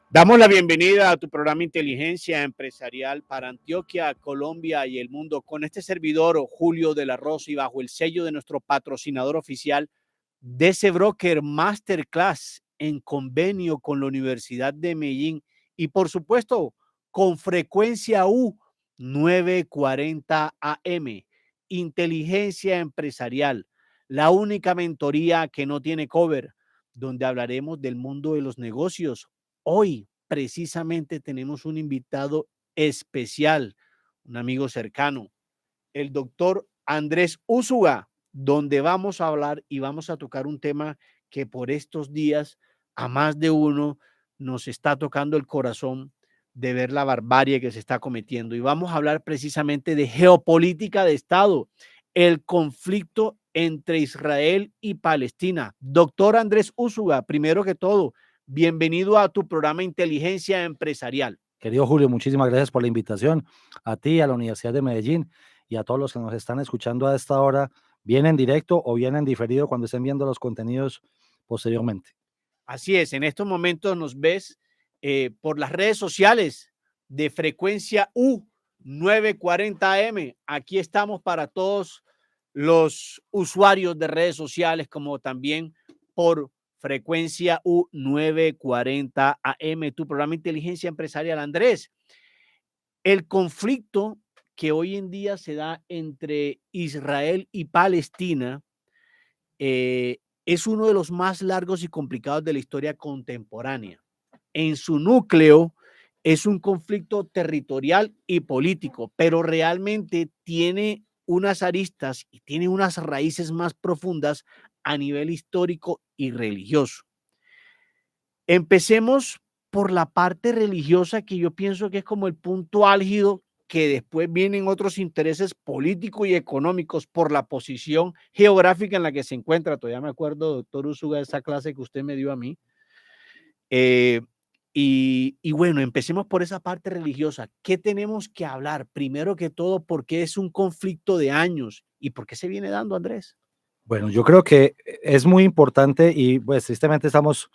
Damos la bienvenida a tu programa Inteligencia Empresarial para Antioquia, Colombia y el mundo con este servidor Julio de la Rosa y bajo el sello de nuestro patrocinador oficial DC Broker Masterclass en convenio con la Universidad de Medellín y por supuesto con frecuencia U 940 AM. Inteligencia Empresarial, la única mentoría que no tiene cover, donde hablaremos del mundo de los negocios. Hoy precisamente tenemos un invitado especial, un amigo cercano, el doctor Andrés Úsuga, donde vamos a hablar y vamos a tocar un tema que por estos días a más de uno nos está tocando el corazón de ver la barbarie que se está cometiendo. Y vamos a hablar precisamente de geopolítica de Estado, el conflicto entre Israel y Palestina. Doctor Andrés Úsuga, primero que todo, bienvenido a tu programa Inteligencia Empresarial. Querido Julio, muchísimas gracias por la invitación a ti, a la Universidad de Medellín y a todos los que nos están escuchando a esta hora, bien en directo o bien en diferido cuando estén viendo los contenidos posteriormente. Así es, en estos momentos nos ves por las redes sociales de Frecuencia U 940 AM. Aquí estamos para todos los usuarios de redes sociales, como también por Frecuencia U 940 AM, tu programa Inteligencia Empresarial. Andrés, el conflicto que hoy en día se da entre Israel y Palestina es uno de los más largos y complicados de la historia contemporánea. En su núcleo es un conflicto territorial y político, pero realmente tiene unas aristas y tiene unas raíces más profundas a nivel histórico y religioso. Empecemos por la parte religiosa, que yo pienso que es como el punto álgido, que después vienen otros intereses políticos y económicos por la posición geográfica en la que se encuentra. Todavía me acuerdo, doctor Usuga, de esa clase que usted me dio a mí. Eh, y bueno, empecemos por esa parte religiosa. ¿Qué tenemos que hablar? Primero que todo, ¿por qué es un conflicto de años y por qué se viene dando, Andrés? Bueno, yo creo que es muy importante y pues tristemente estamos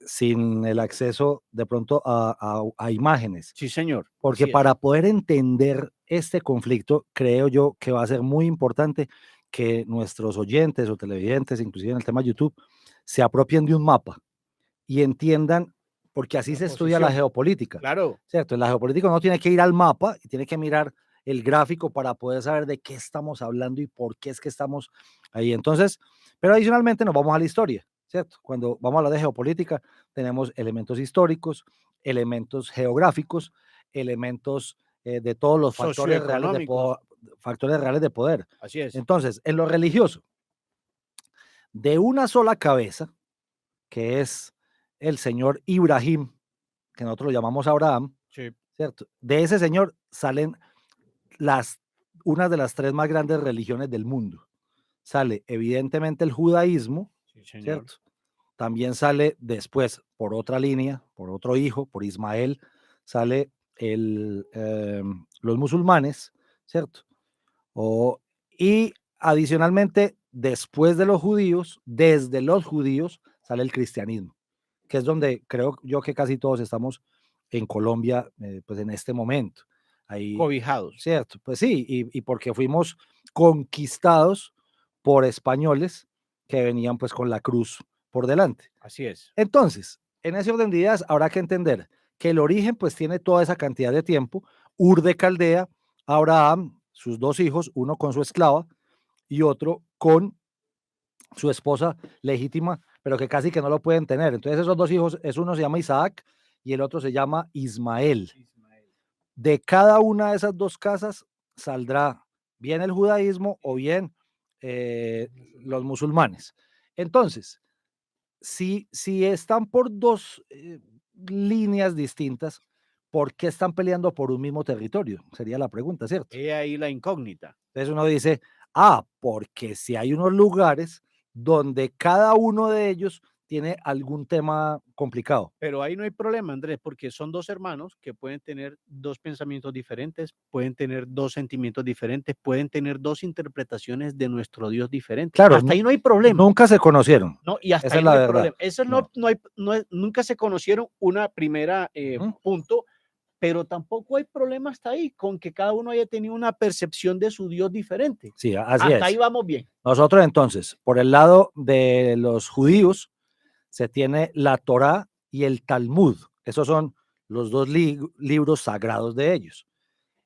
sin el acceso de pronto a imágenes, Sí, señor. porque Así es. para poder entender este conflicto, creo yo que va a ser muy importante que nuestros oyentes o televidentes, inclusive en el tema de YouTube, se apropien de un mapa y entiendan, porque así La se estudia la posición. geopolítica, Claro. ¿cierto? En la geopolítica uno tiene que ir al mapa y tiene que mirar el gráfico para poder saber de qué estamos hablando y por qué es que estamos ahí. Entonces, pero adicionalmente nos vamos a la historia, ¿cierto? Cuando vamos a hablar de geopolítica, tenemos elementos históricos, elementos geográficos, elementos de todos los Socioeconómicos. factores reales de poder. Así es. Entonces, en lo religioso, de una sola cabeza, que es el señor Ibrahim, que nosotros lo llamamos Abraham, Sí. ¿cierto? De ese señor salen las, una de las tres más grandes religiones del mundo. Sale evidentemente el judaísmo, Sí, señor. ¿cierto? También sale después, por otra línea, por otro hijo, por Ismael, sale los musulmanes, ¿cierto? Y adicionalmente, después de los judíos, desde los judíos, sale el cristianismo, que es donde creo yo que casi todos estamos en Colombia, pues en este momento. Ahí, Cobijados. cierto, pues sí, y porque fuimos conquistados por españoles que venían pues con la cruz por delante. Así es. Entonces, en ese orden de ideas habrá que entender que el origen pues tiene toda esa cantidad de tiempo. Ur de Caldea, Abraham, sus dos hijos, uno con su esclava y otro con su esposa legítima, pero que casi que no lo pueden tener. Entonces esos dos hijos, uno se llama Isaac y el otro se llama Ismael. Ismael. De cada una de esas dos casas saldrá bien el judaísmo o bien los musulmanes. Entonces, si están por dos líneas distintas, ¿por qué están peleando por un mismo territorio? Sería la pregunta, ¿cierto? He ahí la incógnita. Entonces uno dice, porque si hay unos lugares donde cada uno de ellos tiene algún tema complicado. Pero ahí no hay problema, Andrés, porque son dos hermanos que pueden tener dos pensamientos diferentes, pueden tener dos sentimientos diferentes, pueden tener dos interpretaciones de nuestro Dios diferentes. Claro, Hasta ahí no hay problema, nunca se conocieron, ¿no? Y hasta esa ahí es no la hay verdad. problema. Eso No. nunca se conocieron una primera Ujú. punto, pero tampoco hay problema hasta ahí con que cada uno haya tenido una percepción de su Dios diferente. Sí, así Hasta ahí es. vamos bien. Nosotros entonces, por el lado de los judíos, se tiene la Torá y el Talmud. Esos son los dos libros sagrados de ellos.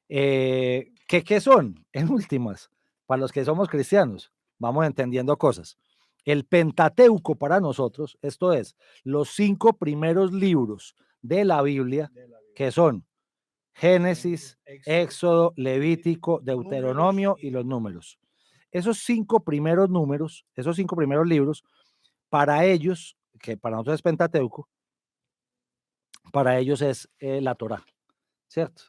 ¿Qué son? En últimas, para los que somos cristianos, vamos entendiendo cosas. El Pentateuco para nosotros, esto es, los 5 primeros libros de la Biblia, que son Génesis, Éxodo, Levítico, Deuteronomio y los números. Esos 5 primeros números, esos 5 primeros libros, para ellos, que para nosotros es Pentateuco, para ellos es la Torá, ¿cierto?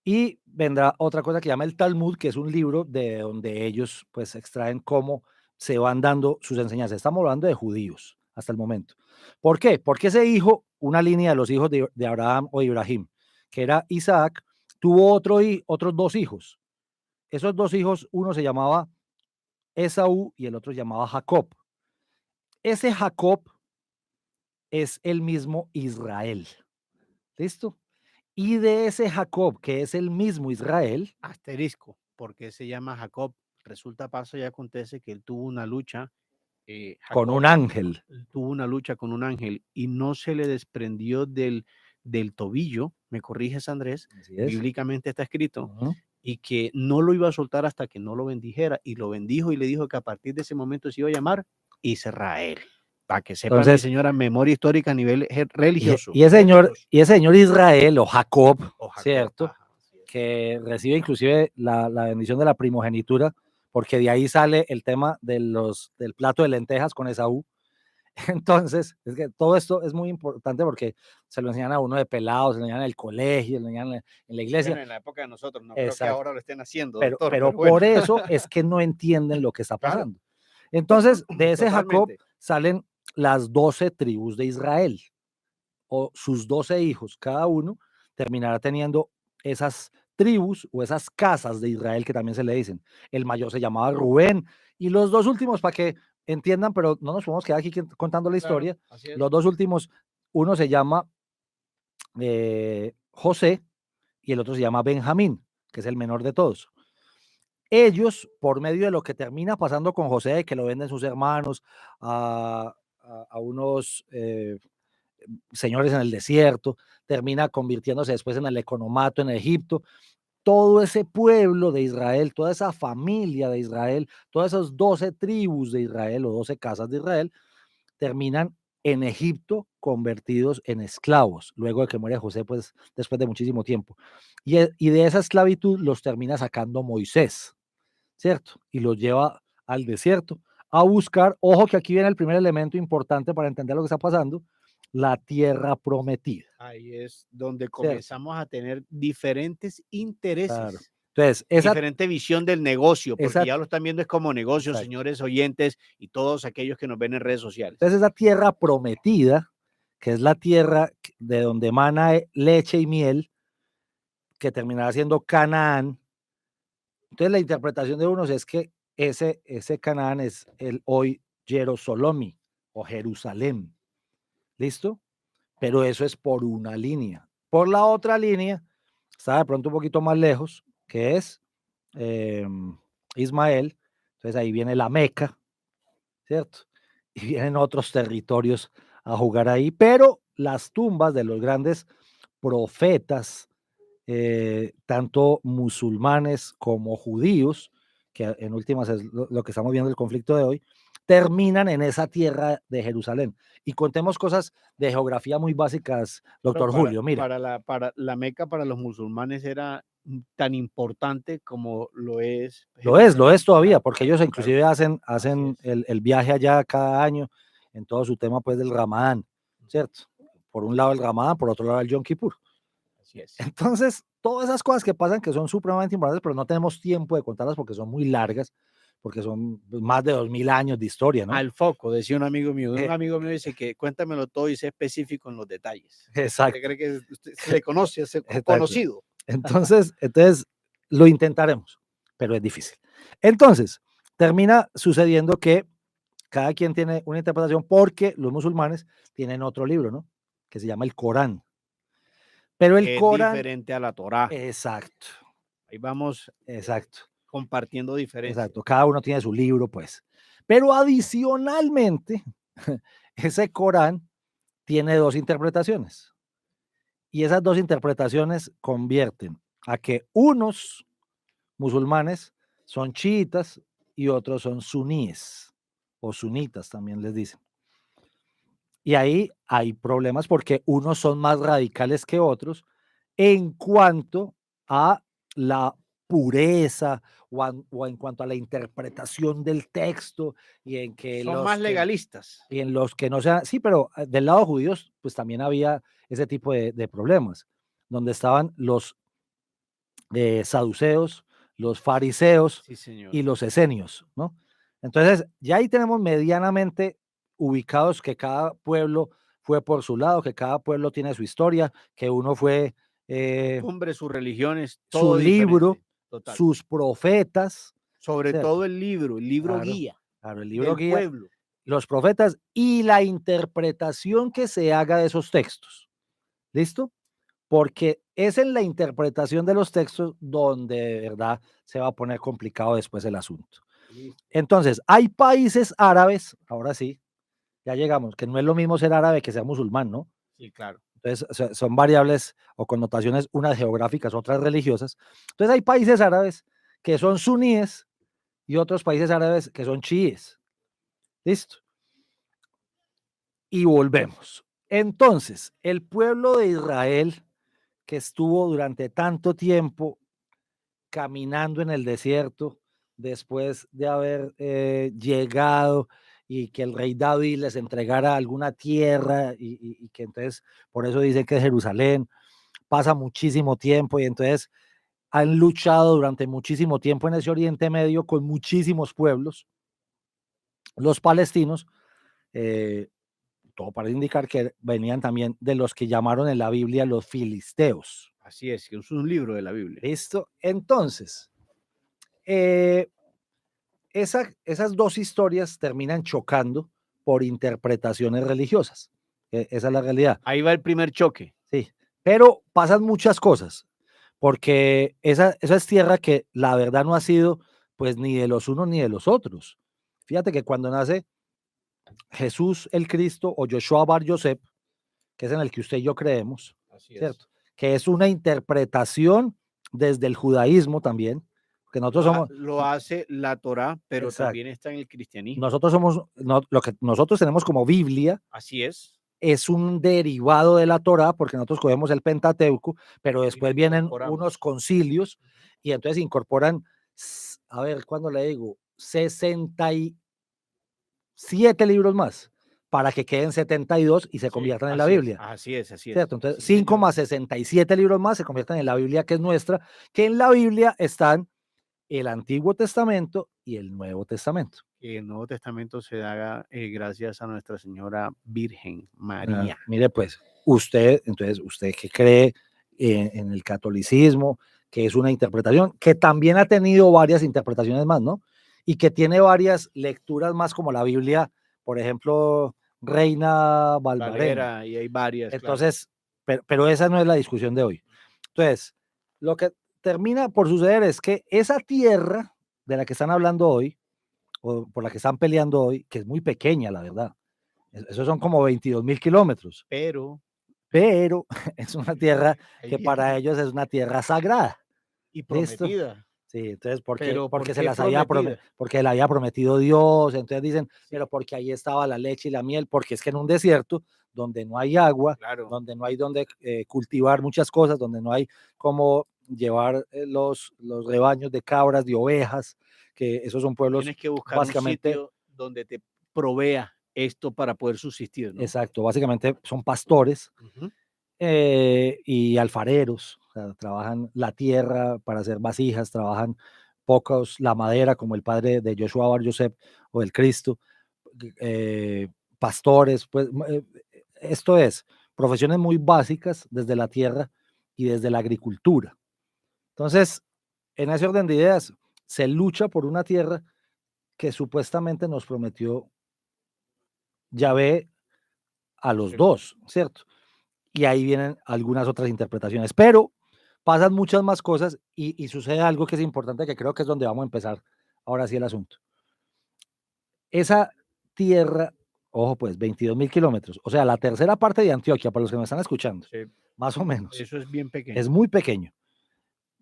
Y vendrá otra cosa que llama el Talmud, que es un libro de donde ellos pues extraen cómo se van dando sus enseñanzas. Estamos hablando de judíos hasta el momento. ¿Por qué? Porque ese hijo, una línea de los hijos de Abraham o Ibrahim, que era Isaac, tuvo otros 2 hijos. Esos 2 hijos, uno se llamaba Esaú y el otro se llamaba Jacob. Ese Jacob es el mismo Israel. ¿Listo? Y de ese Jacob, que es el mismo Israel, Asterisco, porque se llama Jacob. Resulta, pasa y acontece que él tuvo una lucha, con Jacob un ángel. tuvo una lucha con un ángel y no se le desprendió del tobillo, me corriges Andrés, Así es. bíblicamente está escrito, Ujú. y que no lo iba a soltar hasta que no lo bendijera, y lo bendijo y le dijo que a partir de ese momento se iba a llamar Israel. Para que sepa mi Entonces, señora, memoria histórica a nivel religioso. y ese señor Israel o Jacob, O Jacob, ¿cierto? ajá, así es. Que recibe inclusive la bendición de la primogenitura, porque de ahí sale el tema del plato de lentejas con Esaú. Entonces, es que todo esto es muy importante porque se lo enseñan a uno de pelado, se lo enseñan en el colegio, se lo enseñan en la iglesia. Bueno, en la época de nosotros, no creo que Exacto. ahora lo estén haciendo, Pero doctor, pero pero bueno. por eso es que no entienden lo que está Claro. pasando. Entonces, de ese Jacob Totalmente. salen las 12 tribus de Israel, o sus 12 hijos, cada uno terminará teniendo esas tribus o esas casas de Israel que también se le dicen. El mayor se llamaba Rubén y los 2 últimos, para que entiendan, pero no nos podemos quedar aquí contando la Claro, historia. así es. Los 2 últimos, uno se llama José y el otro se llama Benjamín, que es el menor de todos. Ellos, por medio de lo que termina pasando con José, que lo venden sus hermanos a unos señores en el desierto, termina convirtiéndose después en el economato en Egipto. Todo ese pueblo de Israel, toda esa familia de Israel, todas esas 12 tribus de Israel o 12 casas de Israel, terminan en Egipto convertidos en esclavos, luego de que muere José, pues después de muchísimo tiempo. Y de esa esclavitud los termina sacando Moisés, ¿cierto? Y los lleva al desierto a buscar, ojo que aquí viene el primer elemento importante para entender lo que está pasando, la tierra prometida, Ahí es donde ¿cierto? comenzamos a tener diferentes Claro. intereses, Entonces, diferente visión del negocio, porque ya esa, lo están viendo es como negocio, exacto. señores oyentes y todos aquellos que nos ven en redes sociales. Entonces, esa tierra prometida, que es la tierra de donde emana leche y miel, que terminará siendo Canaán. Entonces, la interpretación de unos es que ese Canaán es el hoy Jerosolomi o Jerusalén. ¿Listo? Pero eso es por una línea. Por la otra línea, está de pronto un poquito más lejos, que es Ismael. Entonces ahí viene la Meca, ¿cierto? Y vienen otros territorios a jugar ahí, pero las tumbas de los grandes profetas, tanto musulmanes como judíos, que en últimas es lo que estamos viendo el conflicto de hoy, terminan en esa tierra de Jerusalén. Y contemos cosas de geografía muy básicas, Claro, doctor Julio. Mira, para la Meca, para los musulmanes era tan importante como lo es lo es Jerusalén. todavía, Claro, porque claro, ellos claro. inclusive hacen, Así hacen es. el viaje allá cada año en todo su tema pues del Ramadán, ¿cierto? Por un lado el Ramadán, por otro lado el Yom Kippur. Así es. Entonces, todas esas cosas que pasan que son supremamente importantes, pero no tenemos tiempo de contarlas porque son muy largas, porque son más de 2000 años de historia, ¿no? Al foco, decía un amigo mío. Un Eh, amigo mío dice que cuéntamelo todo y sé específico en los detalles. ¿Usted exacto, cree que usted se le conoce, es exacto. conocido? Entonces lo intentaremos, pero es difícil. Entonces, termina sucediendo que cada quien tiene una interpretación porque los musulmanes tienen otro libro, ¿no? Que se llama el Corán. Pero el Es Corán, diferente a la Torá. exacto, Ahí vamos exacto, compartiendo diferencias. exacto. Cada uno tiene su libro, pues. Pero adicionalmente, ese Corán tiene dos interpretaciones. Y esas dos interpretaciones convierten a que unos musulmanes son chiitas y otros son suníes o sunitas también les dicen. Y ahí hay problemas porque unos son más radicales que otros en cuanto a la pureza o en cuanto a la interpretación del texto y en que Son más los que legalistas. y en los que no sean, sí, pero del lado judíos, pues también había ese tipo de problemas, donde estaban los saduceos, los fariseos Sí, señor. y los esenios, ¿no? Entonces, ya ahí tenemos medianamente ubicados que cada pueblo fue por su lado, que cada pueblo tiene su historia, que uno fue Costumbres, sus religiones, su todo libro, diferente. Total. sus profetas, Sobre ¿cierto? todo el libro Claro, guía claro, el libro del guía, pueblo. los profetas y la interpretación que se haga de esos textos. ¿Listo? Porque es en la interpretación de los textos donde de verdad se va a poner complicado después el asunto. Listo. Entonces, hay países árabes, ahora sí, ya llegamos, que no es lo mismo ser árabe que ser musulmán, ¿no? Sí, claro. Entonces, son variables o connotaciones, unas geográficas, otras religiosas. Entonces, hay países árabes que son suníes y otros países árabes que son chiíes. ¿Listo? Y volvemos. Entonces, el pueblo de Israel, que estuvo durante tanto tiempo caminando en el desierto, después de haber llegado y que el rey David les entregara alguna tierra y que entonces, por eso dicen que Jerusalén pasa muchísimo tiempo y entonces han luchado durante muchísimo tiempo en ese Oriente Medio con muchísimos pueblos, los palestinos, eh, todo para indicar que venían también de los que llamaron en la Biblia los filisteos. Así es, que es un libro de la Biblia. ¿Listo? Entonces, eh, esas dos historias terminan chocando por interpretaciones religiosas. Esa es la realidad. Ahí va el primer choque. Sí, pero pasan muchas cosas, porque esa es tierra que la verdad no ha sido pues ni de los unos ni de los otros. Fíjate que cuando nace Jesús el Cristo o Yoshua Bar Yosef, que es en el que usted y yo creemos, Así es. ¿cierto? Que es una interpretación desde el judaísmo también, que nosotros somos, Lo hace la Torá, pero exacto, también está en el cristianismo. nosotros somos, lo que nosotros tenemos como Biblia Así es. es un derivado de la Torá, porque nosotros cogemos el Pentateuco, pero Y después le vienen unos incorporamos. concilios y entonces incorporan, a ver, ¿cuándo le digo? 67 libros más para que queden 72 y se Sí, conviertan en la así es, Biblia. así es, así es. ¿Cierto? Entonces, Sí, 5 señor. más 67 libros más se convierten en la Biblia que es nuestra, que en la Biblia están el Antiguo Testamento y el Nuevo Testamento. Que el Nuevo Testamento se haga gracias a Nuestra Señora Virgen María. Mire, pues, entonces, usted que cree en el catolicismo, que es una interpretación, que también ha tenido varias interpretaciones más, ¿no? Y que tiene varias lecturas más como la Biblia, por ejemplo, Reina Valvarena. Valera, y hay varias, claro. Entonces, pero esa no es la discusión de hoy. Entonces, lo que termina por suceder es que esa tierra de la que están hablando hoy, o por la que están peleando hoy, que es muy pequeña, la verdad, esos son como 22.000 kilómetros, Pero pero es una tierra ahí que para viene. ellos es una tierra sagrada. Y ¿Listo? prometida. Sí, entonces, porque, Pero ¿por porque se qué las había prometida? porque la había prometido Dios, entonces dicen, Sí, pero porque ahí estaba la leche y la miel, porque es que en un desierto donde no hay agua, claro. donde no hay donde cultivar muchas cosas, donde no hay cómo llevar los rebaños de cabras, de ovejas, que esos son pueblos Tienes que buscar un básicamente, sitio donde te provea esto para poder subsistir, ¿no? exacto, básicamente son pastores Ujú. y alfareros, o sea, trabajan la tierra para hacer vasijas, trabajan pocos la madera, como el padre de Joshua Bar Yosef o del Cristo, pastores, pues esto es, profesiones muy básicas desde la tierra y desde la agricultura. Entonces, en ese orden de ideas, se lucha por una tierra que supuestamente nos prometió Yahvé a los dos, ¿cierto? Y ahí vienen algunas otras interpretaciones, pero pasan muchas más cosas y sucede algo que es importante, que creo que es donde vamos a empezar ahora sí el asunto. Esa tierra, ojo pues, 22.000 kilómetros, o sea, la tercera parte de Antioquia, para los que me están escuchando, Sí, más o menos, eso es bien es pequeño. muy pequeño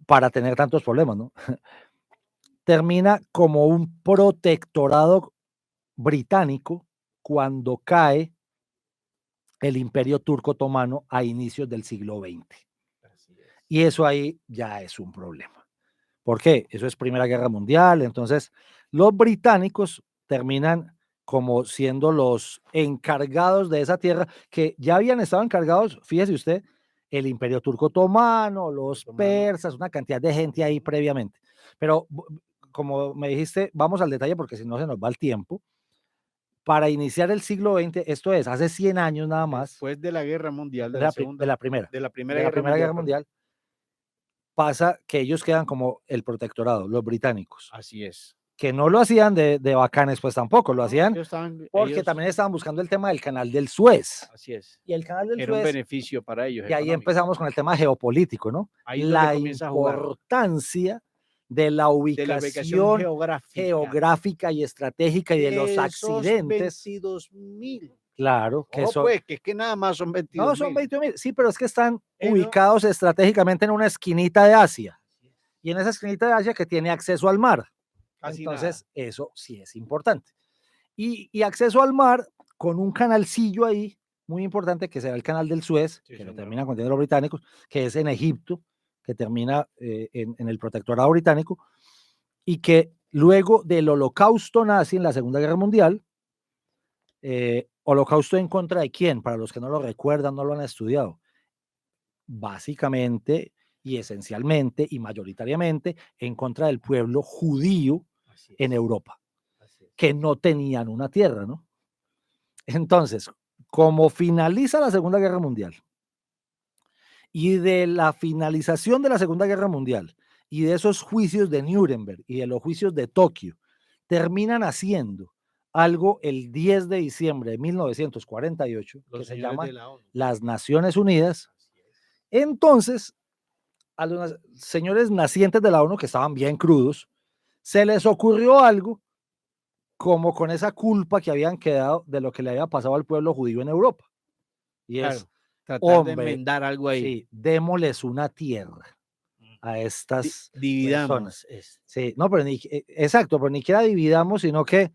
para tener tantos problemas, ¿no? Termina como un protectorado británico cuando cae el Imperio Turco Otomano a inicios del siglo XX. Así es. Y eso ahí ya es un problema. ¿Por qué? Eso es Primera Guerra Mundial. Entonces, los británicos terminan como siendo los encargados de esa tierra, que ya habían estado encargados, fíjese usted, el Imperio Turco Otomano, los persas, una cantidad de gente ahí previamente. Pero como me dijiste, vamos al detalle porque si no se nos va el tiempo. Para iniciar el siglo XX, esto es, hace 100 años nada más, Después de la Guerra Mundial, de de la la, Segunda, de la Primera, de la de Primera la Guerra Primera Mundial, Guerra perdón. Mundial, pasa que ellos quedan como el protectorado, los británicos, Así es. que no lo hacían de bacanes, pues tampoco, lo No, hacían porque ellos, también estaban buscando el tema del canal del Suez. así es. Y el canal del Era un Suez, beneficio para ellos y ahí económico. empezamos con el tema geopolítico, ¿no? Ahí es donde La comienza a jugar. importancia de la De la ubicación ubicación geográfica y estratégica y de los de esos accidentes. 22.000. Claro, que Ojo, son, pues, que es que nada más son no, son 22.000. 20.000, sí, pero es que están No. ubicados estratégicamente en una esquinita de Asia. Y en esa esquinita de Asia que tiene acceso al mar. Casi Entonces, nada. eso sí es importante. Y acceso al mar con un canalcillo ahí, muy importante, que será el canal del Suez, Sí, que lo señor. terminan contiendo los británicos, que es en Egipto, que termina en el protectorado británico, y que luego del holocausto nazi en la Segunda Guerra Mundial, holocausto en contra de quién, para los que no lo recuerdan, no lo han estudiado, básicamente y esencialmente y mayoritariamente en contra del pueblo judío en Europa, que no tenían una tierra, ¿no? Entonces, como finaliza la Segunda Guerra Mundial y de la finalización de la Segunda Guerra Mundial y de esos juicios de Nuremberg y de los juicios de Tokio, terminan haciendo algo el 10 de diciembre de 1948, que se llama las Naciones Unidas. Entonces, a los señores nacientes de la ONU, que estaban bien crudos, se les ocurrió algo como con esa culpa que habían quedado de lo que le había pasado al pueblo judío en Europa. Y Claro, es, tratar de hombre, enmendar algo ahí. sí, démosles una tierra a estas personas. Dividamos. Sí, no, pero exacto, pero ni siquiera dividamos, sino que,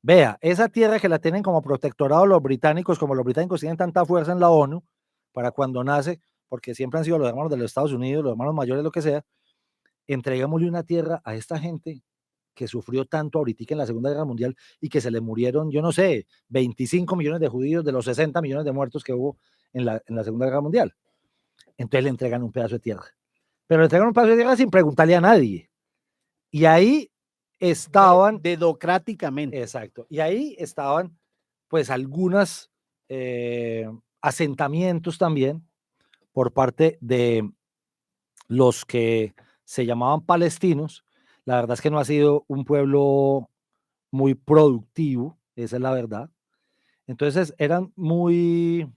vea, esa tierra que la tienen como protectorado los británicos, como los británicos tienen tanta fuerza en la ONU, para cuando nace, porque siempre han sido los hermanos de los Estados Unidos, los hermanos mayores, lo que sea, entreguémosle una tierra a esta gente que sufrió tanto ahorita en la Segunda Guerra Mundial y que se le murieron, yo no sé, 25 millones de judíos de los 60 millones de muertos que hubo en la Segunda Guerra Mundial. Entonces le entregan un pedazo de tierra. Pero le entregan un pedazo de tierra sin preguntarle a nadie. Y ahí estaban... Dedocráticamente. Exacto. Y ahí estaban, pues, algunos asentamientos también por parte de los que se llamaban palestinos. La verdad es que no ha sido un pueblo muy productivo, esa es la verdad. Entonces eran muy,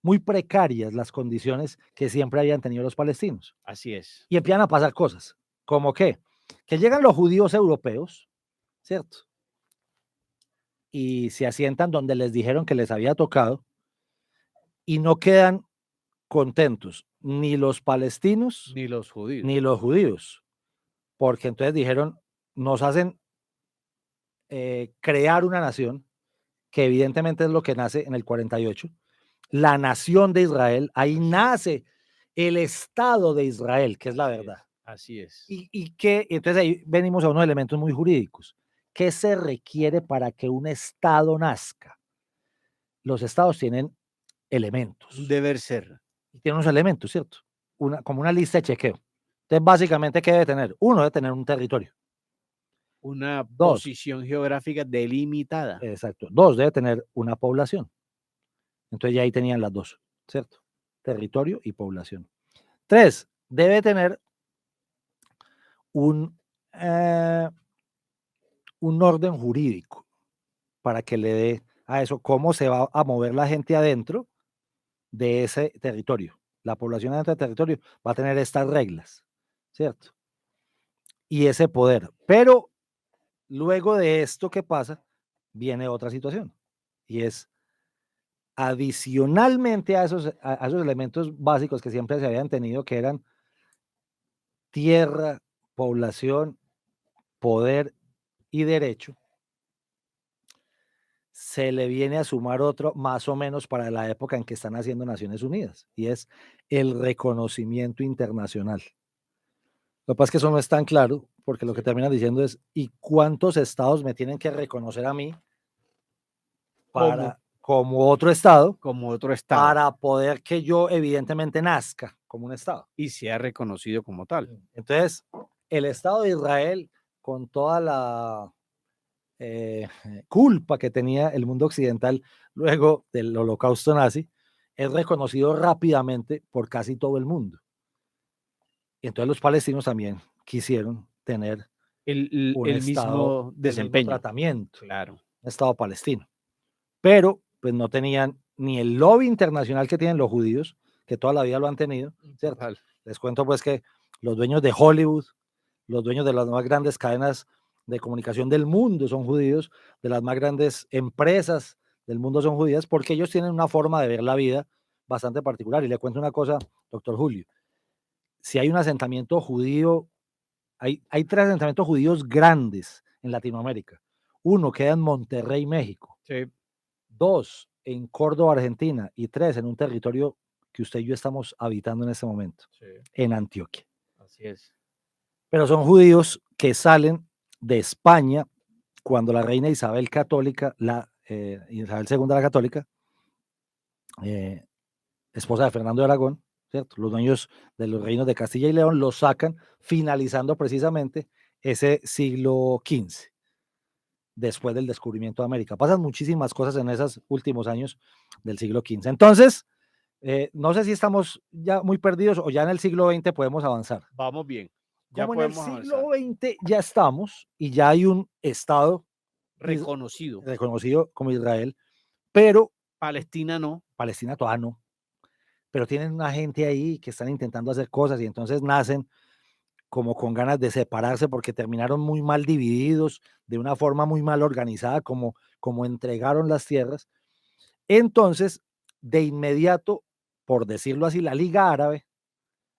muy precarias las condiciones que siempre habían tenido los palestinos. Así es. Y empiezan a pasar cosas, como que llegan los judíos europeos, ¿cierto? Y se asientan donde les dijeron que les había tocado y no quedan contentos ni los palestinos Ni los judíos. ni los judíos, porque entonces dijeron, nos hacen crear una nación, que evidentemente es lo que nace en el 48, la nación de Israel, ahí nace el Estado de Israel, que es la verdad. Así es. Y que, entonces ahí venimos a unos elementos muy jurídicos. ¿Qué se requiere para que un Estado nazca? Los Estados tienen elementos. Un deber ser. Tienen unos elementos, ¿cierto? Como una lista de chequeo. Entonces, básicamente, ¿qué debe tener? Uno debe tener un territorio. Una Dos. posición geográfica delimitada. Exacto. 2, debe tener una población. Entonces ya ahí tenían las dos, ¿cierto? Territorio y población. 3, debe tener un orden jurídico para que le dé a eso cómo se va a mover la gente adentro de ese territorio. La población adentro del territorio va a tener estas reglas, ¿cierto? Y ese poder. Pero luego de esto que pasa, viene otra situación. Y es adicionalmente a esos elementos básicos que siempre se habían tenido, que eran tierra, población, poder y derecho, se le viene a sumar otro más o menos para la época en que están haciendo Naciones Unidas, y es el reconocimiento internacional. Lo que pasa es que eso no es tan claro, porque lo que Sí. terminan diciendo es, ¿y cuántos estados me tienen que reconocer a mí como otro estado, Como otro estado. para poder que yo evidentemente nazca como un estado? Y sea reconocido como tal. Entonces, el Estado de Israel, con toda la culpa que tenía el mundo occidental luego del holocausto nazi, es reconocido rápidamente por casi todo el mundo. Y entonces los palestinos también quisieron tener un El estado mismo del mismo desempeño. tratamiento, Claro. un estado palestino. Pero pues no tenían ni el lobby internacional que tienen los judíos, que toda la vida lo han tenido, ¿cierto? Total. Les cuento pues que los dueños de Hollywood, los dueños de las más grandes cadenas de comunicación del mundo son judíos, de las más grandes empresas del mundo son judías, porque ellos tienen una forma de ver la vida bastante particular. Y le cuento una cosa, doctor Julio, si hay un asentamiento judío, hay 3 asentamientos judíos grandes en Latinoamérica. Uno queda en Monterrey, México. Sí. 2 en Córdoba, Argentina. Y 3 en un territorio que usted y yo estamos habitando en este momento, Sí. en Antioquia. Así es. Pero son judíos que salen de España cuando la reina Isabel Católica, Isabel II la Católica, esposa de Fernando de Aragón, ¿cierto? Los dueños de los reinos de Castilla y León los sacan, finalizando precisamente ese siglo XV, después del descubrimiento de América. Pasan muchísimas cosas en esos últimos años del siglo XV. Entonces, no sé si estamos ya muy perdidos o ya en el siglo XX podemos avanzar. Vamos bien. Ya Como en el podemos siglo avanzar. XX ya estamos y ya hay un Estado Reconocido. reconocido como Israel, pero Palestina no. Palestina todavía no. Pero tienen una gente ahí que están intentando hacer cosas y entonces nacen como con ganas de separarse porque terminaron muy mal divididos, de una forma muy mal organizada, como entregaron las tierras. Entonces, de inmediato, por decirlo así, la Liga Árabe,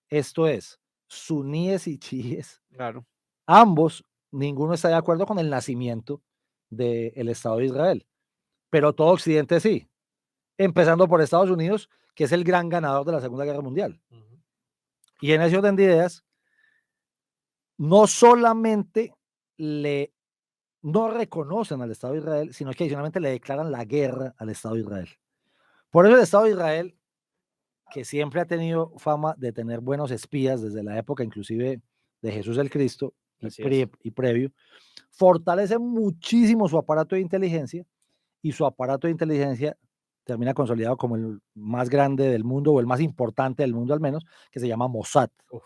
esto es, suníes y chiíes, Claro. ambos, ninguno está de acuerdo con el nacimiento del Estado de Israel, pero todo Occidente sí, empezando por Estados Unidos, que es el gran ganador de la Segunda Guerra Mundial. Y en ese orden de ideas, no solamente no reconocen al Estado de Israel, sino que adicionalmente le declaran la guerra al Estado de Israel. Por eso el Estado de Israel, que siempre ha tenido fama de tener buenos espías desde la época inclusive de Jesús el Cristo y previo, fortalece muchísimo su aparato de inteligencia y su aparato de inteligencia termina consolidado como el más grande del mundo o el más importante del mundo al menos, que se llama Mossad. Uf,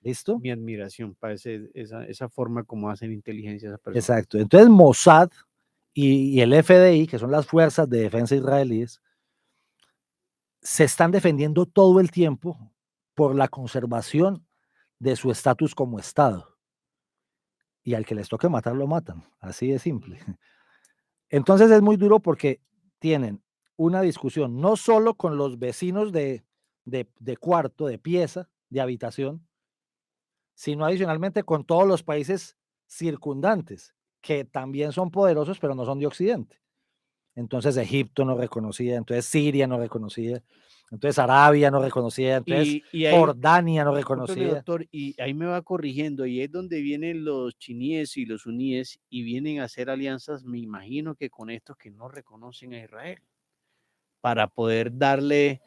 ¿Listo? mi admiración para esa forma como hacen inteligencia esas personas. Exacto. Entonces Mossad y el FDI, que son las fuerzas de defensa israelíes, se están defendiendo todo el tiempo por la conservación de su estatus como Estado. Y al que les toque matar, lo matan. Así de simple. Entonces es muy duro porque tienen una discusión no solo con los vecinos de cuarto, de pieza, de habitación, sino adicionalmente con todos los países circundantes, que también son poderosos, pero no son de Occidente. Entonces Egipto no reconocía, entonces Siria no reconocía, entonces Arabia no reconocía, entonces Y ahí, Jordania no discúlpeme, reconocía. doctor, y ahí me va corrigiendo, y es donde vienen los chiníes y los suníes y vienen a hacer alianzas, me imagino que con estos que no reconocen a Israel, para poder darle,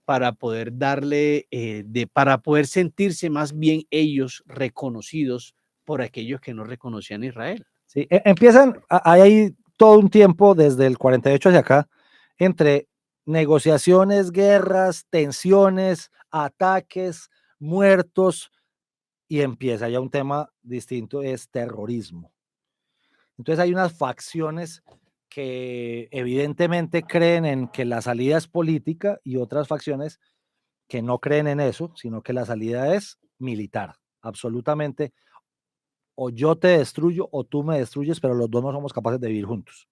para poder sentirse más bien ellos reconocidos por aquellos que no reconocían a Israel. Sí, empiezan, hay ahí todo un tiempo desde el 48 hacia acá, entre negociaciones, guerras, tensiones, ataques, muertos, y empieza ya un tema distinto, es terrorismo. Entonces hay unas facciones que evidentemente creen en que la salida es política y otras facciones que no creen en eso, sino que la salida es militar, absolutamente. O yo te destruyo o tú me destruyes, pero los dos no somos capaces de vivir juntos.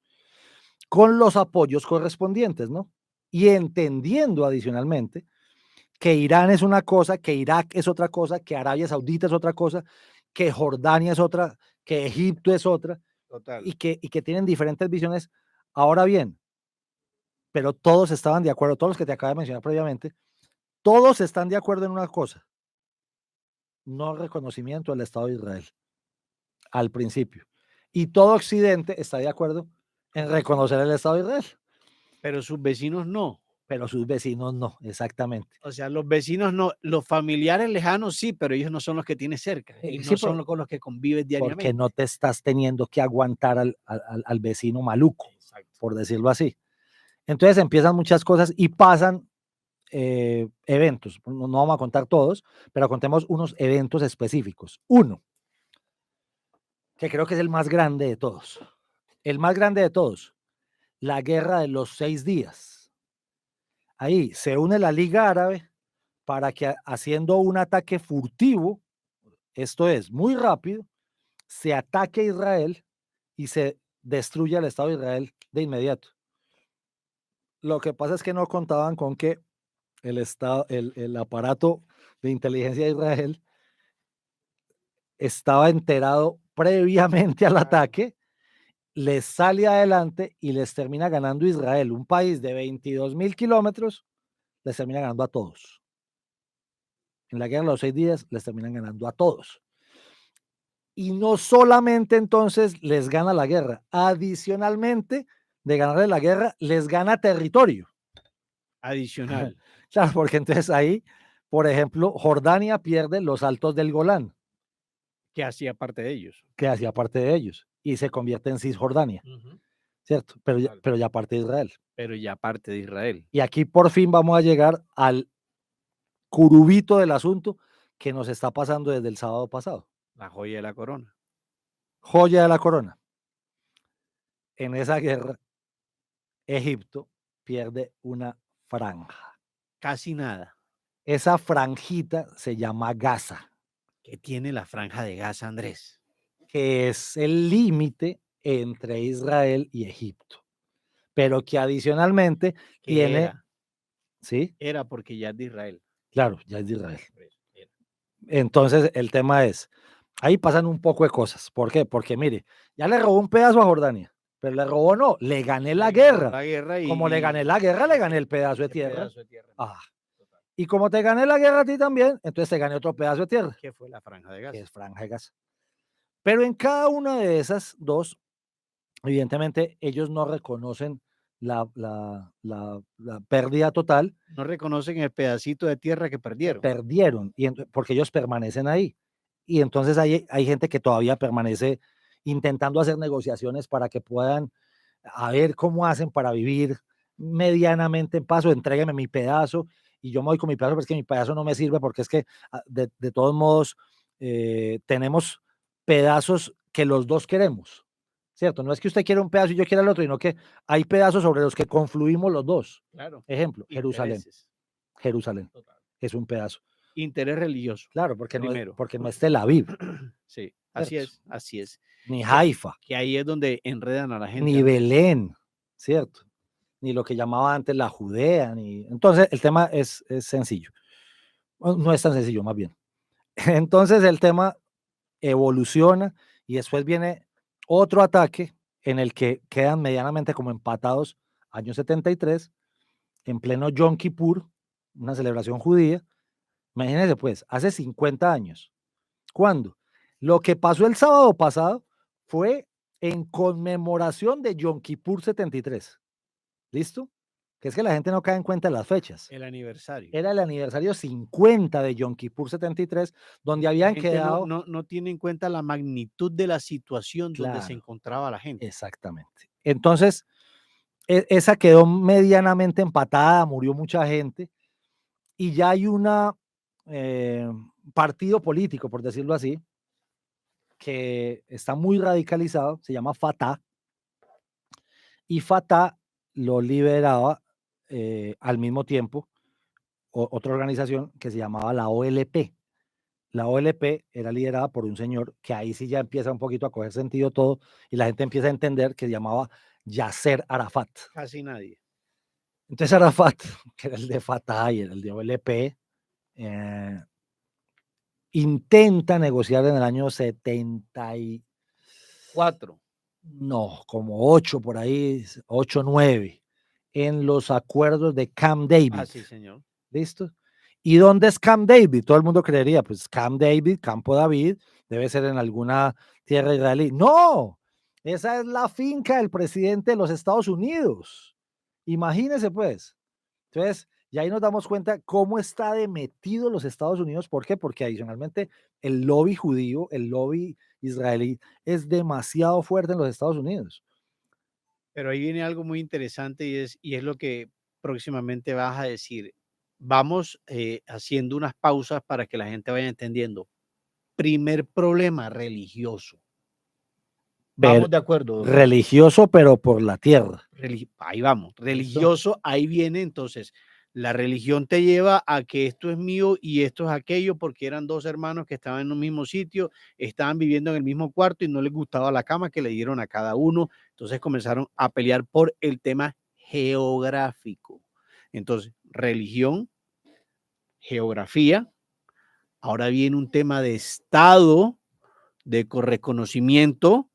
Con los apoyos correspondientes, ¿no? Y entendiendo adicionalmente que Irán es una cosa, que Irak es otra cosa, que Arabia Saudita es otra cosa, que Jordania es otra, que Egipto es otra, Total. y que tienen diferentes visiones. Ahora bien, pero todos estaban de acuerdo, todos los que te acabo de mencionar previamente, todos están de acuerdo en una cosa: no reconocimiento del Estado de Israel al principio. Y todo Occidente está de acuerdo en reconocer el Estado de Israel, Pero sus vecinos no. pero sus vecinos no, exactamente. O sea, los vecinos no, los familiares lejanos sí, pero ellos no son los que tienes cerca y Sí, no son con los que convives porque diariamente. no te estás teniendo que aguantar al vecino maluco, Exacto. por decirlo así. Entonces empiezan muchas cosas y pasan eventos. No vamos a contar todos, pero contemos unos eventos específicos. Uno, que creo que es el más grande de todos. El más grande de todos, la guerra de los 6 días. Ahí se une la Liga Árabe para que haciendo un ataque furtivo, esto es, muy rápido, se ataque a Israel y se destruya el Estado de Israel de inmediato. Lo que pasa es que no contaban con que el aparato de inteligencia de Israel estaba enterado previamente al ataque, les sale adelante y les termina ganando Israel, un país de 22.000 kilómetros, les termina ganando a todos. En la guerra de los 6 días les terminan ganando a todos. Y no solamente entonces les gana la guerra, adicionalmente de ganarle la guerra, les gana territorio. Adicional. Claro, porque entonces ahí, por ejemplo, Jordania pierde los altos del Golán, Que hacía parte de ellos. que hacía parte de ellos, y se convierte en Cisjordania, ¿cierto? Pero ya parte de Israel. Pero ya parte de Israel. Y aquí por fin vamos a llegar al curubito del asunto que nos está pasando desde el sábado pasado. La joya de la corona. Joya de la corona. En esa guerra, Egipto pierde una franja. Casi nada. Esa franjita se llama Gaza, ¿Qué tiene la franja de Gaza, Andrés? que es el límite entre Israel y Egipto, pero que adicionalmente Que tiene, ¿sí? Era porque ya es de Israel. Claro, ya es de Israel. Era. Entonces el tema es, ahí pasan un poco de cosas. ¿Por qué? Porque mire, ya le robó un pedazo a Jordania, pero le robó no, le gané la guerra. La guerra Como le gané la guerra, le gané el pedazo de tierra. pedazo de tierra. Ah. Y como te gané la guerra a ti también, entonces te gané otro pedazo de tierra, ¿Qué fue la franja de que Gaza? es franja de Gaza. Pero en cada una de esas dos, evidentemente, ellos no reconocen la pérdida total, No reconocen el pedacito de tierra que perdieron. perdieron, porque ellos permanecen ahí. Y entonces hay gente que todavía permanece intentando hacer negociaciones para que puedan a ver cómo hacen para vivir medianamente en paz, o entrégueme mi pedazo y yo me voy con mi pedazo, pero es que mi pedazo no me sirve porque es que de todos modos tenemos pedazos que los dos queremos, ¿cierto? No es que usted quiera un pedazo y yo quiera el otro, sino que hay pedazos sobre los que confluimos los dos. Claro. Ejemplo, Jerusalén. Intereses. Jerusalén Total. es un pedazo. Interés religioso. Claro, porque Primero. no es Tel Aviv, Sí, así es, así es. ni Haifa, Que ahí es donde enredan a la gente. ni Belén, ¿cierto? Ni lo que llamaba antes la Judea, ni... Entonces el tema es sencillo. No es tan sencillo, más bien. Entonces el tema evoluciona y después viene otro ataque en el que quedan medianamente como empatados, año 73, en pleno Yom Kippur, una celebración judía. Imagínense pues, hace 50 años. ¿Cuándo? Lo que pasó el sábado pasado fue en conmemoración de Yom Kippur 73. ¿Listo? que es que la gente no cae en cuenta de las fechas. El aniversario. Era el aniversario 50 de Yom Kippur 73, donde La habían gente quedado, no tiene en cuenta la magnitud de la situación donde se claro, encontraba la gente. exactamente. Entonces, esa quedó medianamente empatada, murió mucha gente, y ya hay una partido político, por decirlo así, que está muy radicalizado, se llama Fatah, y Fatah lo liberaba al mismo tiempo otra organización que se llamaba la OLP. La OLP era liderada por un señor que ahí sí ya empieza un poquito a coger sentido todo y la gente empieza a entender que se llamaba Yasser Arafat. Casi nadie. Entonces Arafat, que era el de Fatah y era el de OLP, eh, intenta negociar en el año 70 y 4. no, como 8 por ahí, 8, 9, en los acuerdos de Camp David. Sí, señor. ¿Listo? ¿Y dónde es Camp David? Todo el mundo creería, pues Camp David, Campo David, debe ser en alguna tierra israelí. No, esa es la finca del presidente de los Estados Unidos. Imagínense pues. Entonces, y ahí nos damos cuenta cómo está de metido los Estados Unidos. ¿Por qué? Porque adicionalmente el lobby judío, el lobby israelí es demasiado fuerte en los Estados Unidos. Pero ahí viene algo muy interesante y es lo que próximamente vas a decir. Vamos haciendo unas pausas para que la gente vaya entendiendo. Primer problema religioso. Pero Vamos de acuerdo, doctor. religioso, pero por la tierra. Ahí vamos, ¿Listo? religioso, ahí viene entonces. La religión te lleva a que esto es mío y esto es aquello, porque eran dos hermanos que estaban en un mismo sitio, estaban viviendo en el mismo cuarto y no les gustaba la cama que le dieron a cada uno. Entonces comenzaron a pelear por el tema geográfico. Entonces, religión, geografía. Ahora viene un tema de Estado, de reconocimiento.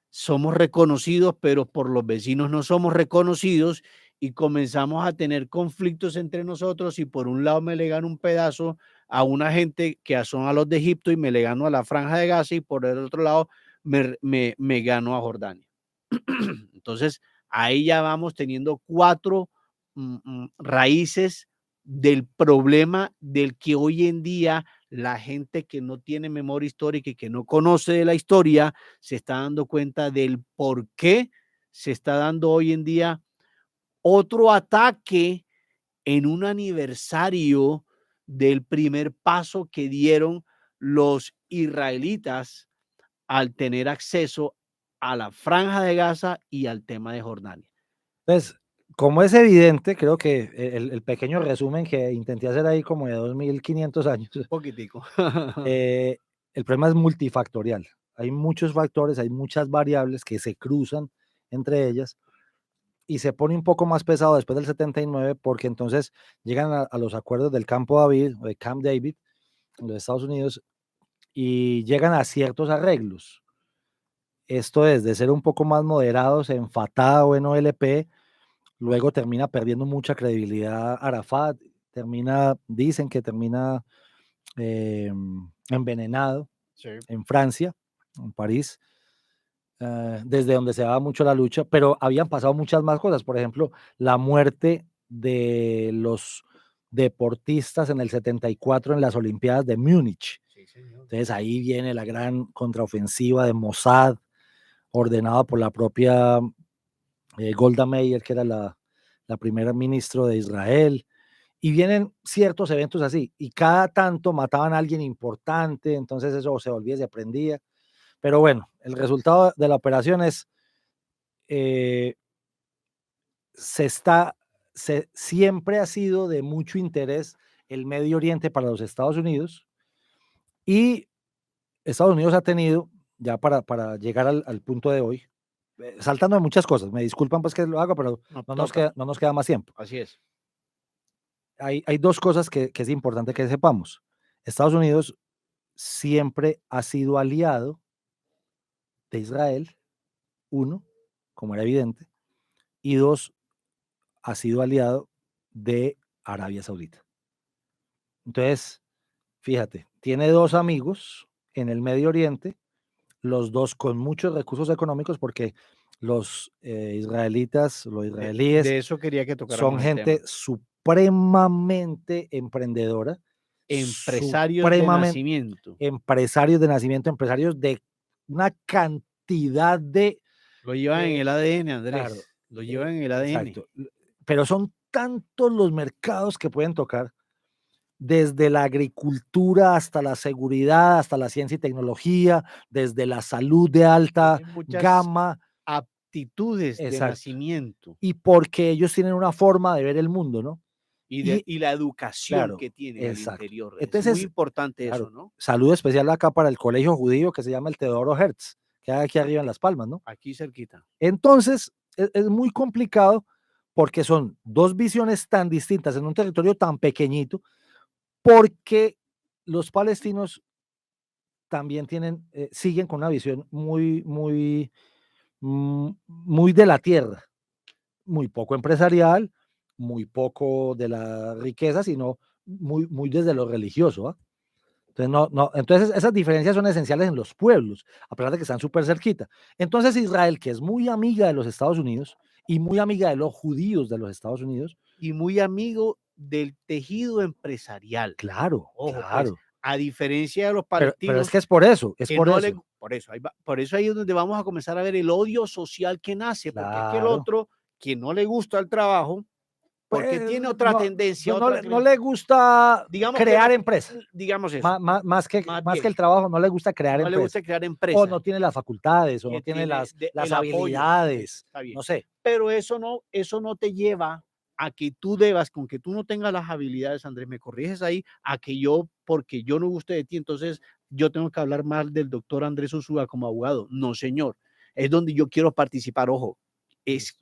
Somos reconocidos, pero por los vecinos no somos reconocidos y comenzamos a tener conflictos entre nosotros y por un lado me le gano un pedazo a una gente que son a los de Egipto y me le gano a la Franja de Gaza y por el otro lado me gano a Jordania. Entonces, ahí ya vamos teniendo 4 raíces del problema del que hoy en día la gente que no tiene memoria histórica y que no conoce de la historia se está dando cuenta del por qué se está dando hoy en día otro ataque en un aniversario del primer paso que dieron los israelitas al tener acceso a la Franja de Gaza y al tema de Jordania. Entonces, como es evidente, creo que el pequeño resumen que intenté hacer ahí como de 2500 años, Poquitico. eh, el problema es multifactorial. Hay muchos factores, hay muchas variables que se cruzan entre ellas y se pone un poco más pesado después del 79 porque entonces llegan a los acuerdos del Campo David o de Camp David en los Estados Unidos y llegan a ciertos arreglos. Esto es, de ser un poco más moderados en Fatah o en OLP, luego termina perdiendo mucha credibilidad Arafat, dicen que termina envenenado Sí. en Francia, en París, desde donde se daba mucho la lucha, pero habían pasado muchas más cosas. Por ejemplo, la muerte de los deportistas en el 74 en las Olimpiadas de Múnich. Sí, señor. Entonces ahí viene la gran contraofensiva de Mossad, ordenada por la propia Golda Meir, que era la primera ministra de Israel. Y vienen ciertos eventos así, y cada tanto mataban a alguien importante, entonces eso se volvía y se aprendía. Pero bueno, el resultado de la operación es, eh, siempre ha sido de mucho interés el Medio Oriente para los Estados Unidos, y Estados Unidos ha tenido, ya para llegar al punto de hoy, saltando de muchas cosas, me disculpan pues que lo hago, pero No, no nos toca. queda, no nos queda más tiempo. Así es. Hay dos cosas que es importante que sepamos. Estados Unidos siempre ha sido aliado de Israel, uno, como era evidente, y dos, ha sido aliado de Arabia Saudita. Entonces, fíjate, tiene dos amigos en el Medio Oriente, los dos con muchos recursos económicos, porque Los israelitas, los israelíes De eso quería que son tocáramos el tema. gente supremamente emprendedora, Empresarios de supremamente nacimiento. empresarios de nacimiento, empresarios de una cantidad de, Lo llevan en el ADN, claro, Andrés. Lo llevan en el ADN. exacto. Pero son tantos los mercados que pueden tocar, desde la agricultura hasta la seguridad, hasta la ciencia y tecnología, desde la salud de alta Tienen muchas gama, aptitudes de exacto. nacimiento Y porque ellos tienen una forma de ver el mundo, ¿no? Y y la educación claro, que tienen al exacto. interior. Es muy Entonces, importante claro, eso, ¿no? saludo especial acá para el colegio judío que se llama el Teodoro Hertz, que hay aquí arriba en Las Palmas, ¿no? Aquí cerquita. Entonces, es muy complicado porque son dos visiones tan distintas en un territorio tan pequeñito, porque los palestinos también tienen, siguen con una visión muy de la tierra, muy poco empresarial, muy poco de la riqueza, sino muy desde lo religioso, ¿ah? Entonces, entonces esas diferencias son esenciales en los pueblos, a pesar de que están súper cerquita. Entonces Israel, que es muy amiga de los Estados Unidos y muy amiga de los judíos de los Estados Unidos, Y muy amigo del tejido empresarial. claro, Ojo, pues, claro. a diferencia de los Pero es palestinos que es por eso, es que por no le, eso. por eso ahí es donde vamos a comenzar a ver el odio social que nace, porque es que el Claro. otro, que no le gusta el trabajo, porque Pues tiene otra tendencia, no le gusta digamos que crear empresa. digamos eso, más Más que bien, el trabajo, no le gusta crear no le empresa. gusta crear O empresa, no tiene las facultades, o no que tiene tiene las el apoyo, habilidades, está bien. no sé. Pero eso no te lleva a que tú debas, con que tú no tengas las habilidades, Andrés, me corriges ahí, a que yo, porque yo no guste de ti, entonces yo tengo que hablar mal del doctor Andrés Ursúa como abogado. No, señor. Es donde yo quiero participar, ojo. Es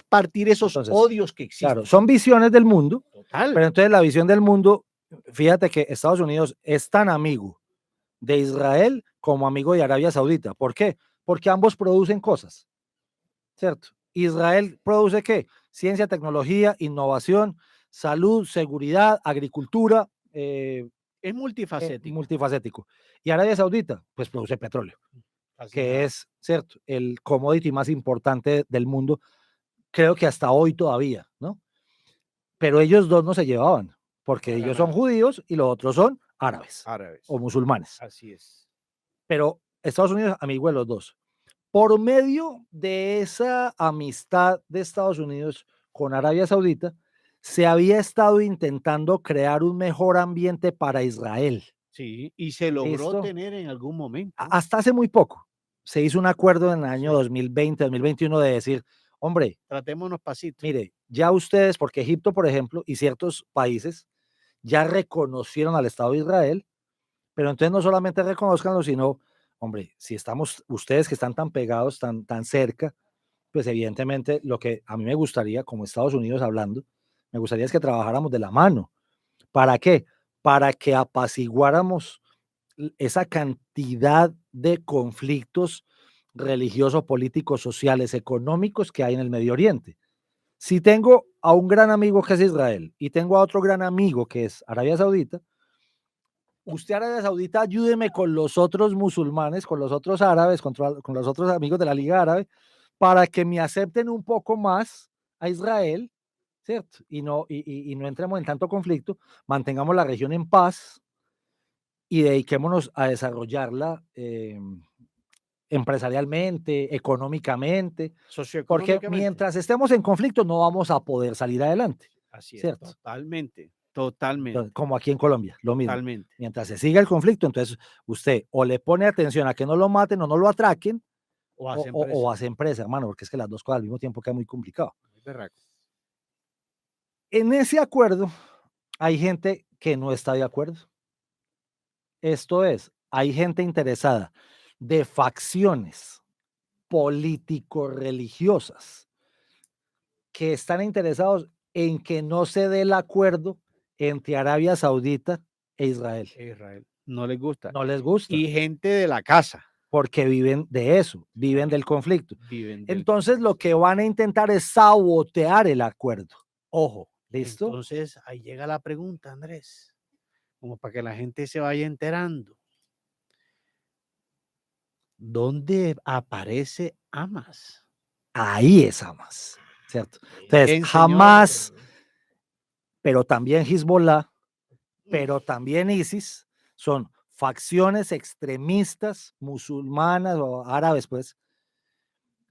partir esos Entonces, odios que claro, existen. son visiones del mundo, Total. pero entonces la visión del mundo, fíjate que Estados Unidos es tan amigo de Israel como amigo de Arabia Saudita. ¿Por qué? Porque ambos producen cosas, ¿cierto? Israel produce ¿qué? Ciencia, tecnología, innovación, salud, seguridad, agricultura, Es multifacético. multifacético. Y Arabia Saudita, pues produce petróleo, Casi que nada. es, ¿cierto? El commodity más importante del mundo, creo que hasta hoy todavía, ¿no? Pero ellos dos no se llevaban, porque Para ellos son nada. judíos y los otros son árabes o Árabes. musulmanes. Así es. Pero Estados Unidos, amigo de los dos. Por medio de esa amistad de Estados Unidos con Arabia Saudita, se había estado intentando crear un mejor ambiente para Israel. Sí, y se logró ¿Listo? tener en algún momento. Hasta hace muy poco se hizo un acuerdo en el año Sí. 2020, 2021 de decir, hombre, Tratémonos pasito. mire, ya ustedes, porque Egipto, por ejemplo, y ciertos países ya reconocieron al Estado de Israel, pero entonces no solamente reconozcanlo, sino, hombre, si estamos, ustedes que están tan pegados, tan cerca, pues evidentemente lo que a mí me gustaría, como Estados Unidos hablando, me gustaría es que trabajáramos de la mano. ¿Para qué? Para que apaciguáramos esa cantidad de conflictos religiosos, políticos, sociales, económicos que hay en el Medio Oriente. Si tengo a un gran amigo que es Israel y tengo a otro gran amigo que es Arabia Saudita, usted Arabia Saudita ayúdeme con los otros musulmanes, con los otros árabes, con los otros amigos de la Liga Árabe, para que me acepten un poco más a Israel, ¿cierto? Y no entremos en tanto conflicto, mantengamos la región en paz y dediquémonos a desarrollarla empresarialmente, económicamente, porque Socioeconómicamente. mientras estemos en conflicto no vamos a poder salir adelante, Así es, ¿cierto? totalmente, Entonces, totalmente, como aquí en Colombia, lo mismo. totalmente. Mientras se siga el conflicto, entonces usted o le pone atención a que no lo maten o no lo atraquen, O hacen presa. o hace empresa, hermano, porque es que las dos cosas al mismo tiempo queda muy complicado. Muy berraco. En ese acuerdo hay gente que no está de acuerdo. Esto es, hay gente interesada de facciones político-religiosas que están interesados en que no se dé el acuerdo entre Arabia Saudita e Israel. Israel. No les gusta. No les gusta, Y gente de la casa porque viven de eso, viven del conflicto. viven del Entonces, lo que van a intentar es sabotear el acuerdo. ojo. ¿Listo? Entonces, ahí llega la pregunta, Andrés, como para que la gente se vaya enterando. ¿Dónde aparece Hamas? ahí es Hamas, ¿cierto? Entonces, Bien, señor. Hamas, pero también Hezbollah, pero también ISIS, son facciones extremistas musulmanas o árabes, pues.